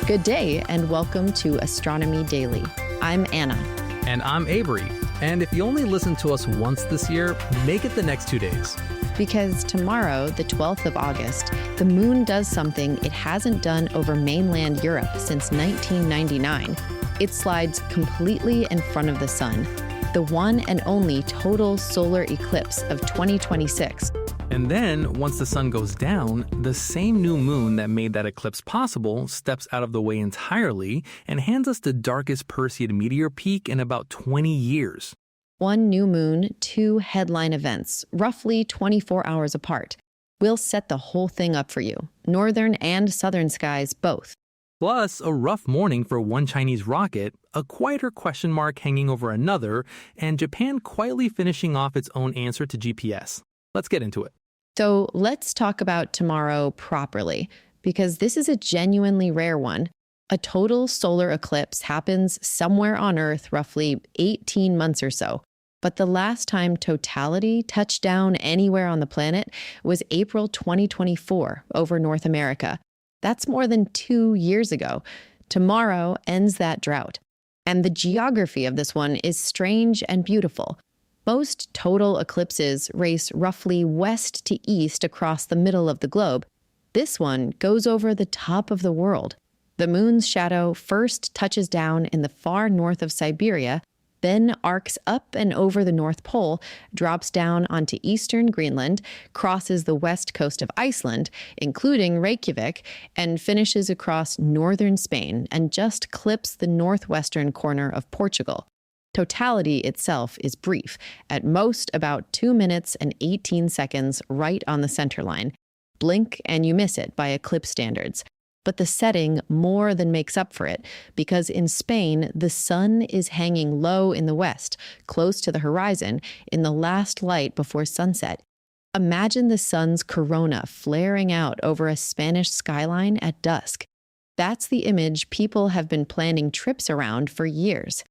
Good day, and welcome to Astronomy Daily. I'm Anna. And I'm Avery. And if you only listened to us once this year, make it the next 2 days. Because tomorrow, the 12th of August, the moon does something it hasn't done over mainland Europe since 1999. It slides completely in front of the sun, the one and only total solar eclipse of 2026. And then, once the sun goes down, the same new moon that made that eclipse possible steps out of the way entirely and hands us the darkest Perseid meteor peak in about 20 years. One new moon, two headline events, roughly 24 hours apart. We'll set the whole thing up for you, northern and southern skies both. Plus, a rough morning for one Chinese rocket, a quieter question mark hanging over another, and Japan quietly finishing off its own answer to GPS. Let's get into it. So let's talk about tomorrow properly, because this is a genuinely rare one. A total solar eclipse happens somewhere on Earth roughly 18 months or so. But the last time totality touched down anywhere on the planet was April 2024 over North America. That's more than 2 years ago. Tomorrow ends that drought. And the geography of this one is strange and beautiful. Most total eclipses race roughly west to east across the middle of the globe. This one goes over the top of the world. The moon's shadow first touches down in the far north of Siberia, then arcs up and over the North Pole, drops down onto eastern Greenland, crosses the west coast of Iceland, including Reykjavik, and finishes across northern Spain and just clips the northwestern corner of Portugal. Totality itself is brief, at most about 2 minutes and 18 seconds right on the center line. Blink and you miss it by eclipse standards. But the setting more than makes up for it, because in Spain, the sun is hanging low in the west, close to the horizon, in the last light before sunset. Imagine the sun's corona flaring out over a Spanish skyline at dusk. That's the image people have been planning trips around for years.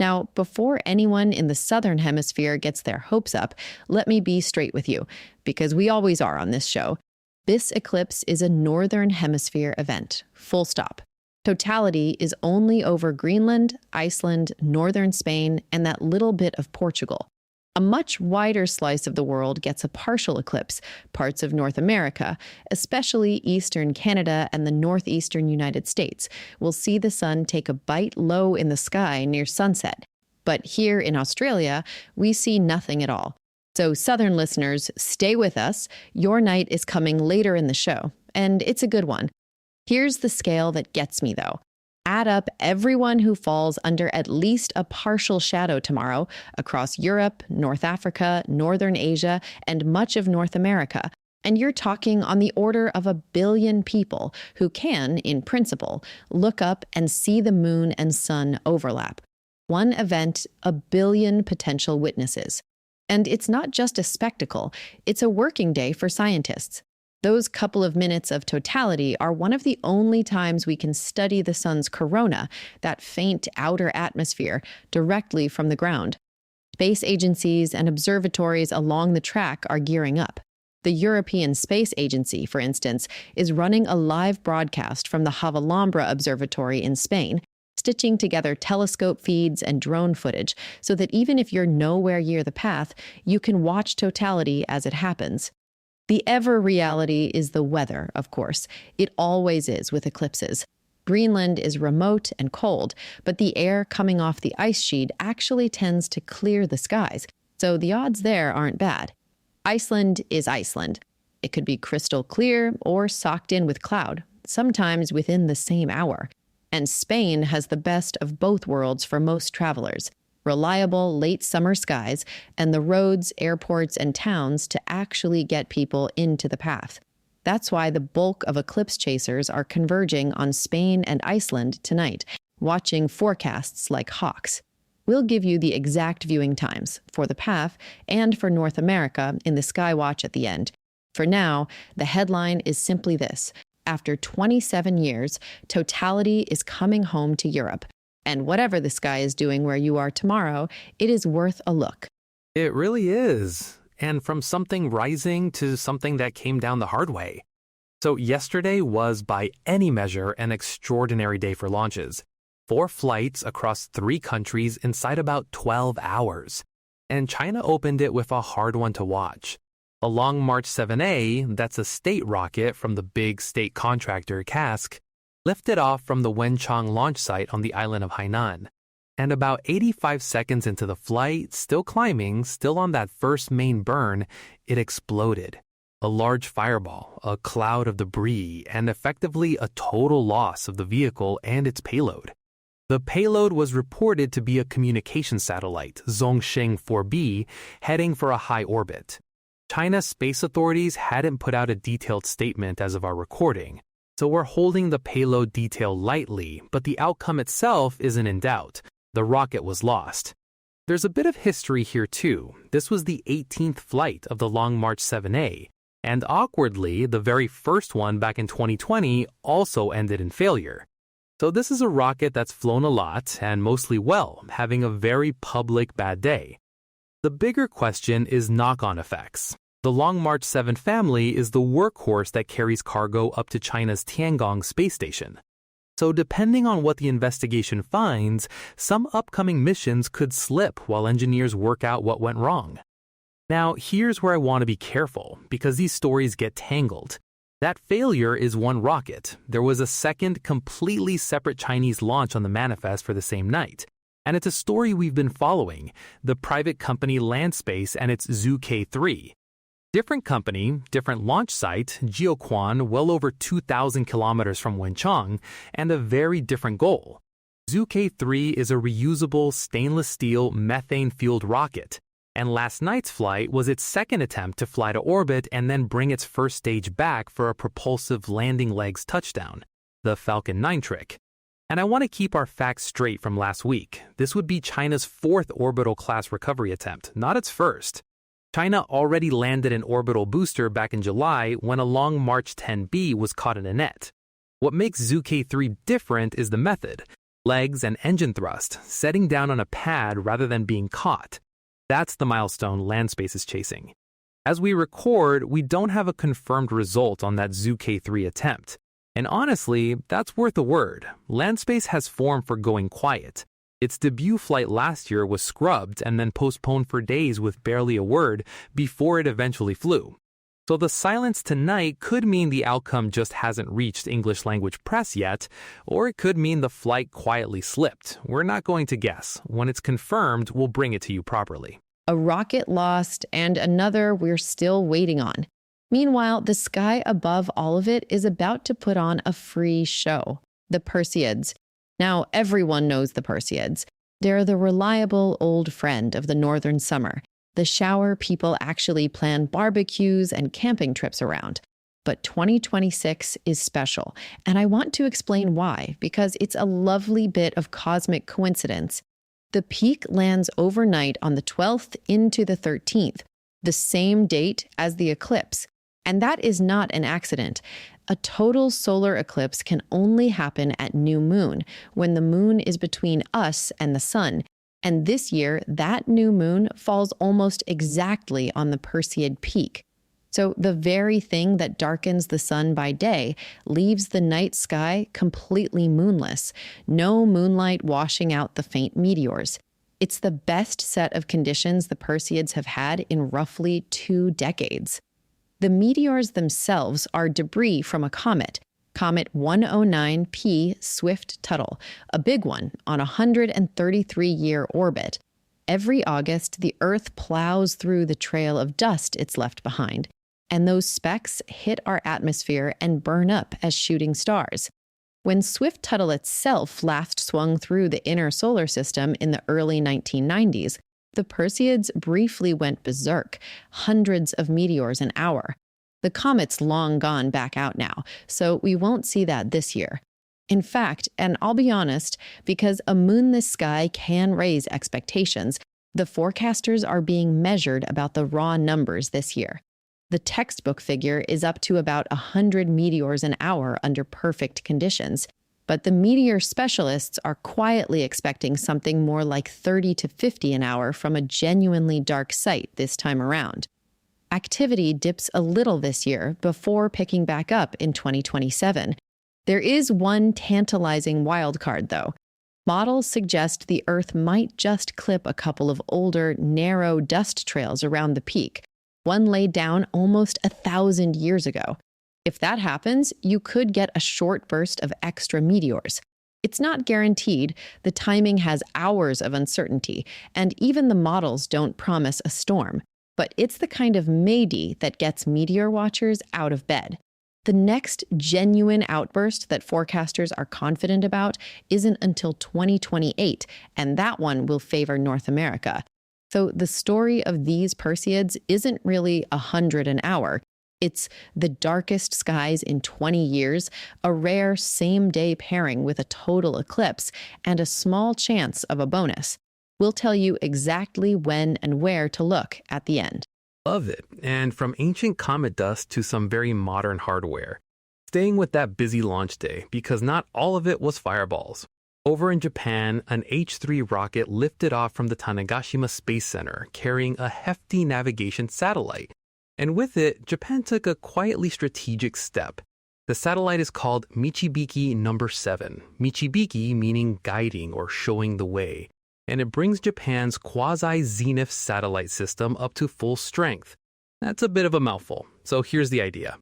Now, before anyone in the Southern Hemisphere gets their hopes up, let me be straight with you, because we always are on this show. This eclipse is a Northern Hemisphere event, full stop. Totality is only over Greenland, Iceland, northern Spain, and that little bit of Portugal. A much wider slice of the world gets a partial eclipse, parts of North America, especially eastern Canada and the northeastern United States, will see the sun take a bite low in the sky near sunset. But here in Australia, we see nothing at all. So southern listeners, stay with us. Your night is coming later in the show, and it's a good one. Here's the scale that gets me, though. Add up everyone who falls under at least a partial shadow tomorrow across Europe, North Africa, Northern Asia, and much of North America. And you're talking on the order of 1 billion people who can, in principle, look up and see the moon and sun overlap. One event, 1 billion potential witnesses. And it's not just a spectacle, it's a working day for scientists. Those couple of minutes of totality are one of the only times we can study the sun's corona, that faint outer atmosphere, directly from the ground. Space agencies and observatories along the track are gearing up. The European Space Agency, for instance, is running a live broadcast from the Javalambre Observatory in Spain, stitching together telescope feeds and drone footage so that even if you're nowhere near the path, you can watch totality as it happens. The ever-reality is the weather, of course. It always is with eclipses. Greenland is remote and cold, but the air coming off the ice sheet actually tends to clear the skies, so the odds there aren't bad. Iceland is Iceland. It could be crystal clear or socked in with cloud, sometimes within the same hour. And Spain has the best of both worlds for most travelers. Reliable late summer skies, and the roads, airports, and towns to actually get people into the path. That's why the bulk of eclipse chasers are converging on Spain and Iceland tonight, watching forecasts like hawks. We'll give you the exact viewing times for the path and for North America in the Skywatch at the end. For now, the headline is simply this: after 27 years, totality is coming home to Europe. And whatever the sky is doing where you are tomorrow, it is worth a look. It really is. And from something rising to something that came down the hard way. So yesterday was, by any measure, an extraordinary day for launches. 4 flights across 3 countries inside about 12 hours. And China opened it with a hard one to watch. The Long March 7A, that's a state rocket from the big state contractor CASC, lifted off from the Wenchang launch site on the island of Hainan. And about 85 seconds into the flight, still climbing, still on that first main burn, it exploded. A large fireball, a cloud of debris, and effectively a total loss of the vehicle and its payload. The payload was reported to be a communication satellite, Zhongsheng 4B, heading for a high orbit. China's space authorities hadn't put out a detailed statement as of our recording, so we're holding the payload detail lightly, but the outcome itself isn't in doubt. The rocket was lost. There's a bit of history here too. This was the 18th flight of the Long March 7A, and awkwardly, the very first one back in 2020 also ended in failure. So this is a rocket that's flown a lot and mostly well, having a very public bad day. The bigger question is knock-on effects. The Long March 7 family is the workhorse that carries cargo up to China's Tiangong space station. So depending on what the investigation finds, some upcoming missions could slip while engineers work out what went wrong. Now, here's where I want to be careful, because these stories get tangled. That failure is one rocket. There was a second, completely separate Chinese launch on the manifest for the same night. And it's a story we've been following, the private company Landspace and its Zhuke-3. Different company, different launch site, Jiuquan, well over 2,000 kilometers from Wenchang, and a very different goal. Zhuke-3 is a reusable stainless steel methane-fueled rocket, and last night's flight was its second attempt to fly to orbit and then bring its first stage back for a propulsive landing legs touchdown, the Falcon 9 trick. And I want to keep our facts straight from last week. This would be China's 4th orbital-class recovery attempt, not its first. China already landed an orbital booster back in July when a Long March 10B was caught in a net. What makes Zhuke-3 different is the method, legs and engine thrust, setting down on a pad rather than being caught. That's the milestone Landspace is chasing. As we record, we don't have a confirmed result on that Zhuke-3 attempt. And honestly, that's worth a word. Landspace has form for going quiet. Its debut flight last year was scrubbed and then postponed for days with barely a word before it eventually flew. So the silence tonight could mean the outcome just hasn't reached English language press yet, or it could mean the flight quietly slipped. We're not going to guess. When it's confirmed, we'll bring it to you properly. A rocket lost and another we're still waiting on. Meanwhile, the sky above all of it is about to put on a free show, the Perseids. Now, everyone knows the Perseids. They're the reliable old friend of the northern summer, the shower people actually plan barbecues and camping trips around. But 2026 is special, and I want to explain why, because it's a lovely bit of cosmic coincidence. The peak lands overnight on the 12th into the 13th, the same date as the eclipse. And that is not an accident. A total solar eclipse can only happen at new moon, when the moon is between us and the sun. And this year, that new moon falls almost exactly on the Perseid peak. So the very thing that darkens the sun by day leaves the night sky completely moonless, no moonlight washing out the faint meteors. It's the best set of conditions the Perseids have had in roughly 2 decades. The meteors themselves are debris from a comet, Comet 109P Swift-Tuttle, a big one on a 133-year orbit. Every August, the Earth plows through the trail of dust it's left behind, and those specks hit our atmosphere and burn up as shooting stars. When Swift-Tuttle itself last swung through the inner solar system in the early 1990s, the Perseids briefly went berserk, hundreds of meteors an hour. The comet's long gone back out now, so we won't see that this year. In fact, and I'll be honest, because a moonless sky can raise expectations, the forecasters are being measured about the raw numbers this year. The textbook figure is up to about 100 meteors an hour under perfect conditions, but the meteor specialists are quietly expecting something more like 30 to 50 an hour from a genuinely dark site this time around. Activity dips a little this year before picking back up in 2027. There is one tantalizing wildcard, though. Models suggest the Earth might just clip a couple of older, narrow dust trails around the peak, one laid down almost 1,000 years ago. If that happens, you could get a short burst of extra meteors. It's not guaranteed, the timing has hours of uncertainty, and even the models don't promise a storm. But it's the kind of maybe that gets meteor watchers out of bed. The next genuine outburst that forecasters are confident about isn't until 2028, and that one will favor North America. So the story of these Perseids isn't really 100 an hour. It's the darkest skies in 20 years, a rare same-day pairing with a total eclipse, and a small chance of a bonus. We'll tell you exactly when and where to look at the end. Love it. And from ancient comet dust to some very modern hardware. Staying with that busy launch day, because not all of it was fireballs. Over in Japan, an H-3 rocket lifted off from the Tanegashima Space Center, carrying a hefty navigation satellite. And with it, Japan took a quietly strategic step. The satellite is called Michibiki No. 7. Michibiki meaning guiding or showing the way. And it brings Japan's Quasi-Zenith Satellite System up to full strength. That's a bit of a mouthful, so here's the idea.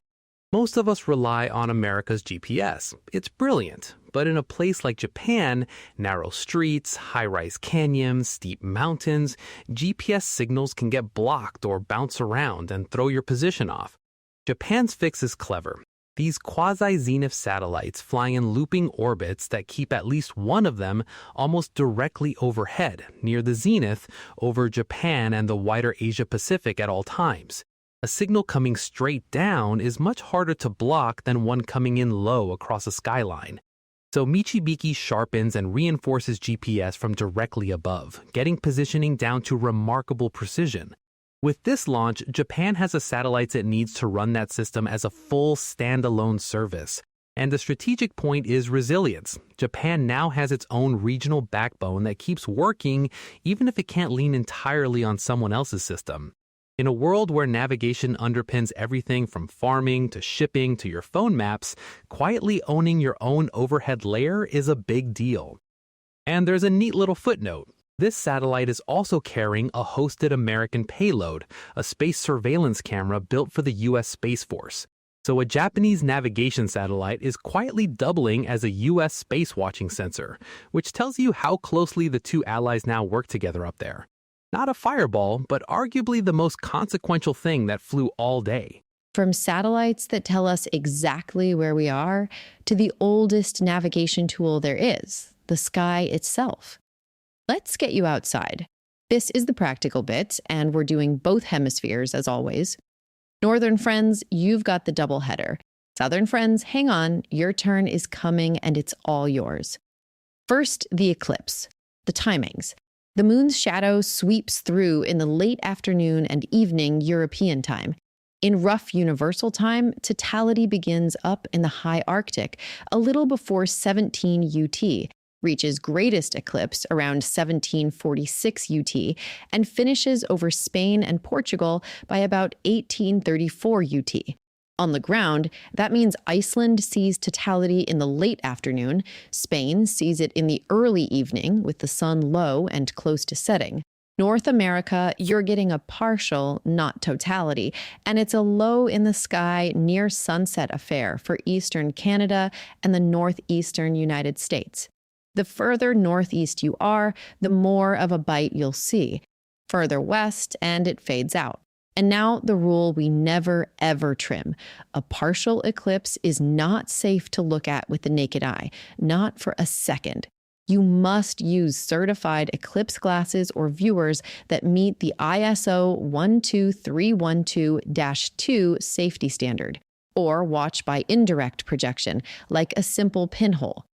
Most of us rely on America's GPS. It's brilliant, but in a place like Japan, narrow streets, high-rise canyons, steep mountains, GPS signals can get blocked or bounce around and throw your position off. Japan's fix is clever. These quasi-zenith satellites fly in looping orbits that keep at least one of them almost directly overhead, near the zenith, over Japan and the wider Asia-Pacific at all times. A signal coming straight down is much harder to block than one coming in low across a skyline. So Michibiki sharpens and reinforces GPS from directly above, getting positioning down to remarkable precision. With this launch, Japan has the satellites it needs to run that system as a full standalone service. And the strategic point is resilience. Japan now has its own regional backbone that keeps working even if it can't lean entirely on someone else's system. In a world where navigation underpins everything from farming to shipping to your phone maps, quietly owning your own overhead layer is a big deal. And there's a neat little footnote. This satellite is also carrying a hosted American payload, a space surveillance camera built for the U.S. Space Force. So a Japanese navigation satellite is quietly doubling as a U.S. space watching sensor, which tells you how closely the two allies now work together up there. Not a fireball, but arguably the most consequential thing that flew all day. From satellites that tell us exactly where we are, to the oldest navigation tool there is, the sky itself. Let's get you outside. This is the practical bit, and we're doing both hemispheres as always. Northern friends, you've got the doubleheader. Southern friends, hang on, your turn is coming and it's all yours. First, the eclipse. The timings. The moon's shadow sweeps through in the late afternoon and evening European time. In rough universal time, totality begins up in the high Arctic, a little before 17 UT, reaches greatest eclipse around 1746 UT, and finishes over Spain and Portugal by about 1834 UT. On the ground, that means Iceland sees totality in the late afternoon, Spain sees it in the early evening with the sun low and close to setting. North America, you're getting a partial, not totality, and it's a low in the sky near sunset affair for eastern Canada and the northeastern United States. The further northeast you are, the more of a bite you'll see. Further west, and it fades out. And now the rule we never, ever trim. A partial eclipse is not safe to look at with the naked eye, not for a second. You must use certified eclipse glasses or viewers that meet the ISO 12312-2 safety standard, or watch by indirect projection, like a simple pinhole.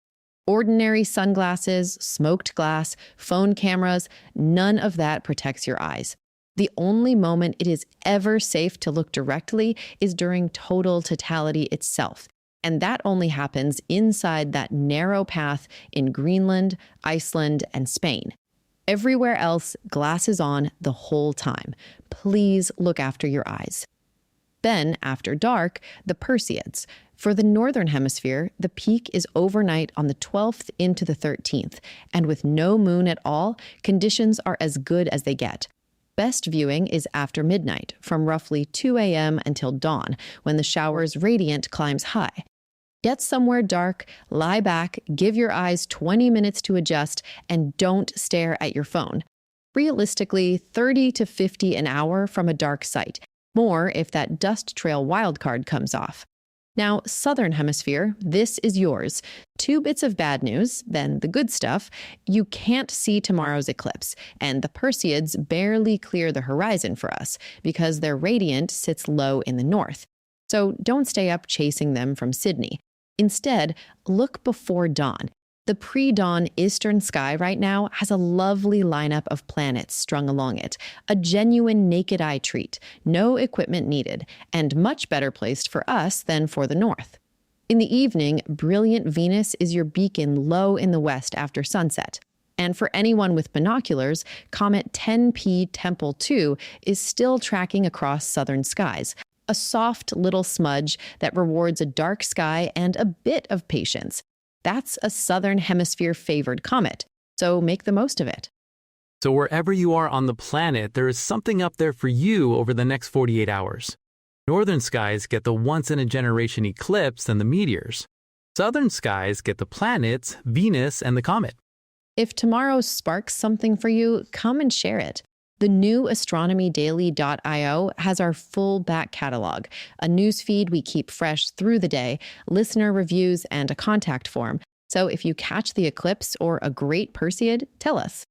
Ordinary sunglasses, smoked glass, phone cameras, none of that protects your eyes. The only moment it is ever safe to look directly is during total totality itself, and that only happens inside that narrow path in Greenland, Iceland, and Spain. Everywhere else, glasses on the whole time. Please look after your eyes. Then, after dark, the Perseids. For the Northern Hemisphere, the peak is overnight on the 12th into the 13th, and with no moon at all, conditions are as good as they get. Best viewing is after midnight, from roughly 2 a.m. until dawn, when the shower's radiant climbs high. Get somewhere dark, lie back, give your eyes 20 minutes to adjust, and don't stare at your phone. Realistically, 30 to 50 an hour from a dark site, more if that dust trail wildcard comes off. Now, Southern Hemisphere, this is yours. 2 bits of bad news, then the good stuff. You can't see tomorrow's eclipse, and the Perseids barely clear the horizon for us because their radiant sits low in the north. So don't stay up chasing them from Sydney. Instead, look before dawn. The pre-dawn eastern sky right now has a lovely lineup of planets strung along it, a genuine naked eye treat, no equipment needed, and much better placed for us than for the north. In the evening, brilliant Venus is your beacon low in the west after sunset. And for anyone with binoculars, Comet 10P Tempel 2 is still tracking across southern skies, a soft little smudge that rewards a dark sky and a bit of patience. That's a Southern Hemisphere favored comet, so make the most of it. So wherever you are on the planet, there is something up there for you over the next 48 hours. Northern skies get the once-in-a-generation eclipse and the meteors. Southern skies get the planets, Venus, and the comet. If tomorrow sparks something for you, come and share it. The new astronomydaily.io has our full back catalog, a newsfeed we keep fresh through the day, listener reviews, and a contact form. So if you catch the eclipse or a great Perseid, tell us.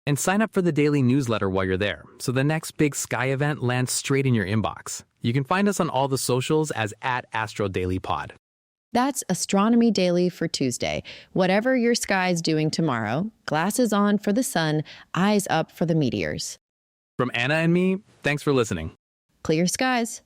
And sign up for the daily newsletter while you're there, so the next big sky event lands straight in your inbox. You can find us on all the socials as @AstroDailyPod. That's Astronomy Daily for Tuesday. Whatever your sky's doing tomorrow, glasses on for the sun, eyes up for the meteors. From Anna and me, thanks for listening. Clear skies.